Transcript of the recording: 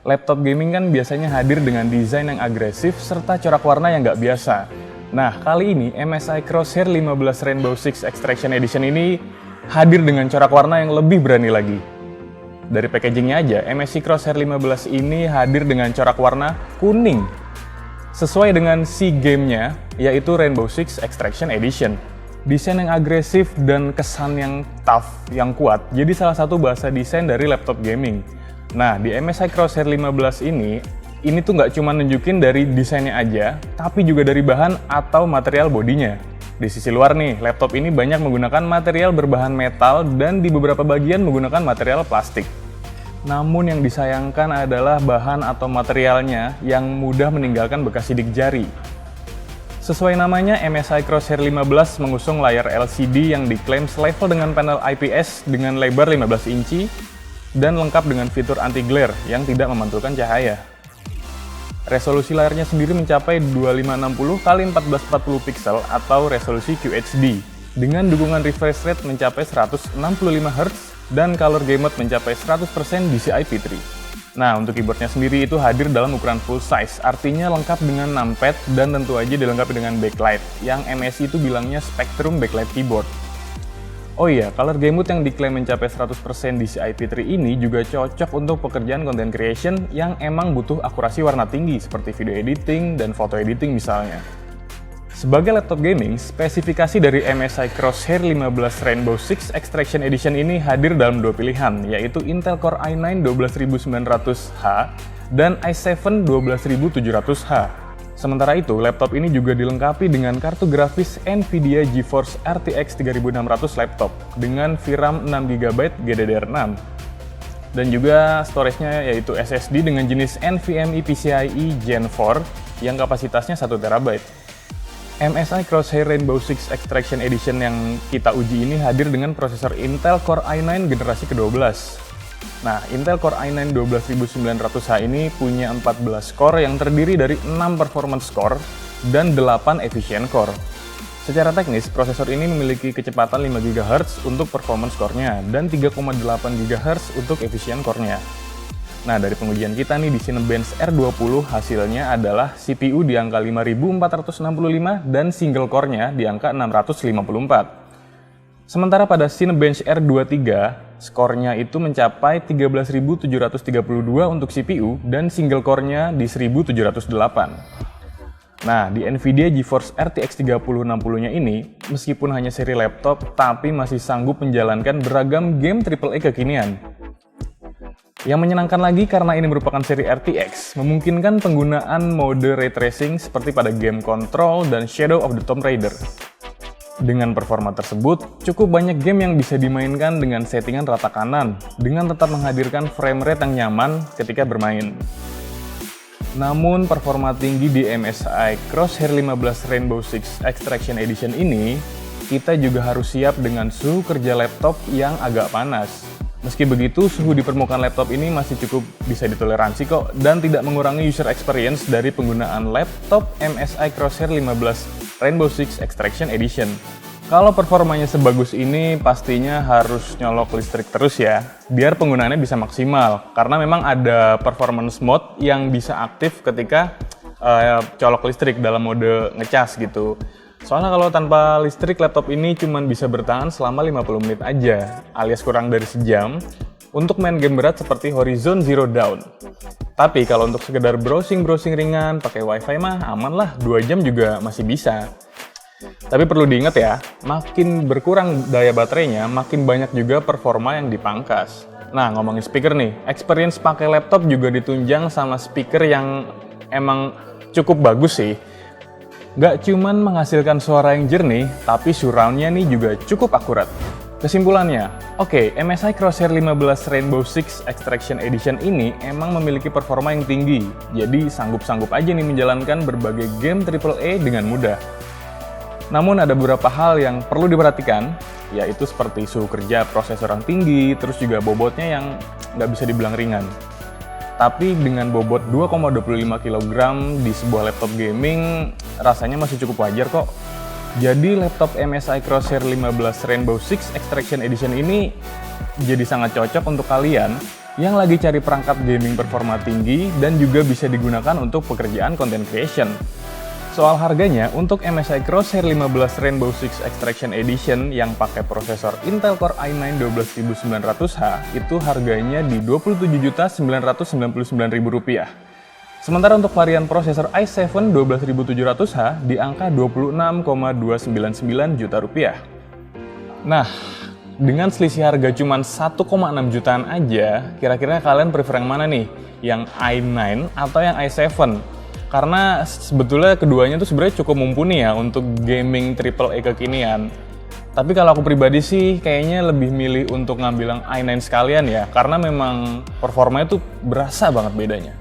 Laptop gaming kan biasanya hadir dengan desain yang agresif serta corak warna yang nggak biasa. Nah, kali ini MSI Crosshair 15 Rainbow Six Extraction Edition ini hadir dengan corak warna yang lebih berani lagi. Dari packagingnya aja, MSI Crosshair 15 ini hadir dengan corak warna kuning. Sesuai dengan si gamenya, yaitu Rainbow Six Extraction Edition. Desain yang agresif dan kesan yang tough, yang kuat, jadi salah satu bahasa desain dari laptop gaming. Nah, di MSI Crosshair 15 ini tuh nggak cuma nunjukin dari desainnya aja, tapi juga dari bahan atau material bodinya. Di sisi luar nih, laptop ini banyak menggunakan material berbahan metal dan di beberapa bagian menggunakan material plastik. Namun yang disayangkan adalah bahan atau materialnya yang mudah meninggalkan bekas sidik jari. Sesuai namanya, MSI Crosshair 15 mengusung layar LCD yang diklaim selevel dengan panel IPS dengan lebar 15 inci dan lengkap dengan fitur anti-glare yang tidak memantulkan cahaya. Resolusi layarnya sendiri mencapai 2560x1440 pixel atau resolusi QHD dengan dukungan refresh rate mencapai 165 Hz dan color gamut mencapai 100% DCI P3. Nah, untuk keyboardnya sendiri itu hadir dalam ukuran full size, artinya lengkap dengan numpad dan tentu aja dilengkapi dengan backlight, yang MSI itu bilangnya Spectrum Backlight Keyboard. Oh iya, color gamut yang diklaim mencapai 100% DCI P3 ini juga cocok untuk pekerjaan content creation yang emang butuh akurasi warna tinggi seperti video editing dan foto editing misalnya. Sebagai laptop gaming, spesifikasi dari MSI Crosshair 15 Rainbow Six Extraction Edition ini hadir dalam dua pilihan, yaitu Intel Core i9 12900H dan i7 12700H. Sementara itu, laptop ini juga dilengkapi dengan kartu grafis NVIDIA GeForce RTX 3600 laptop dengan VRAM 6GB GDDR6 dan juga storage-nya yaitu SSD dengan jenis NVMe PCIe Gen 4 yang kapasitasnya 1TB. MSI Crosshair Rainbow Six Extraction Edition yang kita uji ini hadir dengan prosesor Intel Core i9 generasi ke-12. Nah, Intel Core i9 12900H ini punya 14 core yang terdiri dari 6 performance core dan 8 efficient core. Secara teknis, prosesor ini memiliki kecepatan 5 GHz untuk performance core-nya dan 3,8 GHz untuk efficient core-nya. Nah, dari pengujian kita nih di Cinebench R20 hasilnya adalah CPU di angka 5465 dan single core-nya di angka 654. Sementara pada Cinebench R23, skornya itu mencapai 13.732 untuk CPU dan single core-nya di 1.708. Nah, di NVIDIA GeForce RTX 3060-nya ini, meskipun hanya seri laptop, tapi masih sanggup menjalankan beragam game AAA kekinian. Yang menyenangkan lagi karena ini merupakan seri RTX, memungkinkan penggunaan mode ray tracing seperti pada game Control dan Shadow of the Tomb Raider. Dengan performa tersebut, cukup banyak game yang bisa dimainkan dengan settingan rata kanan, dengan tetap menghadirkan frame rate yang nyaman ketika bermain. Namun, performa tinggi di MSI Crosshair 15 Rainbow Six Extraction Edition ini, kita juga harus siap dengan suhu kerja laptop yang agak panas. Meski begitu, suhu di permukaan laptop ini masih cukup bisa ditoleransi kok, dan tidak mengurangi user experience dari penggunaan laptop MSI Crosshair 15 Rainbow Six Extraction Edition. Kalau performanya sebagus ini, pastinya harus nyolok listrik terus ya, biar penggunaannya bisa maksimal. Karena memang ada performance mode yang bisa aktif ketika colok listrik dalam mode ngecas gitu. Soalnya kalau tanpa listrik, laptop ini cuma bisa bertahan selama 50 menit aja, alias kurang dari sejam, untuk main game berat seperti Horizon Zero Dawn. Tapi kalau untuk sekedar browsing-browsing ringan, pakai wifi mah aman lah, 2 jam juga masih bisa. Tapi perlu diingat ya, makin berkurang daya baterainya, makin banyak juga performa yang dipangkas. Nah, ngomongin speaker nih, experience pakai laptop juga ditunjang sama speaker yang emang cukup bagus sih. Gak cuman menghasilkan suara yang jernih, tapi surround-nya nih juga cukup akurat. Kesimpulannya, oke, MSI Crosshair 15 Rainbow Six Extraction Edition ini emang memiliki performa yang tinggi, jadi sanggup-sanggup aja nih menjalankan berbagai game AAA dengan mudah. Namun ada beberapa hal yang perlu diperhatikan, yaitu seperti suhu kerja prosesor yang tinggi, terus juga bobotnya yang nggak bisa dibilang ringan. Tapi dengan bobot 2,25 kg di sebuah laptop gaming, rasanya masih cukup wajar kok. Jadi laptop MSI Crosshair 15 Rainbow Six Extraction Edition ini jadi sangat cocok untuk kalian yang lagi cari perangkat gaming performa tinggi dan juga bisa digunakan untuk pekerjaan content creation. Soal harganya, untuk MSI Crosshair 15 Rainbow Six Extraction Edition yang pakai prosesor Intel Core i9 12900H itu harganya di Rp29.999.000. Sementara untuk varian prosesor i7 12700H di angka Rp26,299 juta. Nah, dengan selisih harga cuma 1,6 jutaan aja, kira-kira kalian prefer yang mana nih? Yang i9 atau yang i7? Karena sebetulnya keduanya tuh sebenarnya cukup mumpuni ya untuk gaming AAA kekinian. Tapi kalau aku pribadi sih kayaknya lebih milih untuk ngambil yang i9 sekalian ya, karena memang performanya tuh berasa banget bedanya.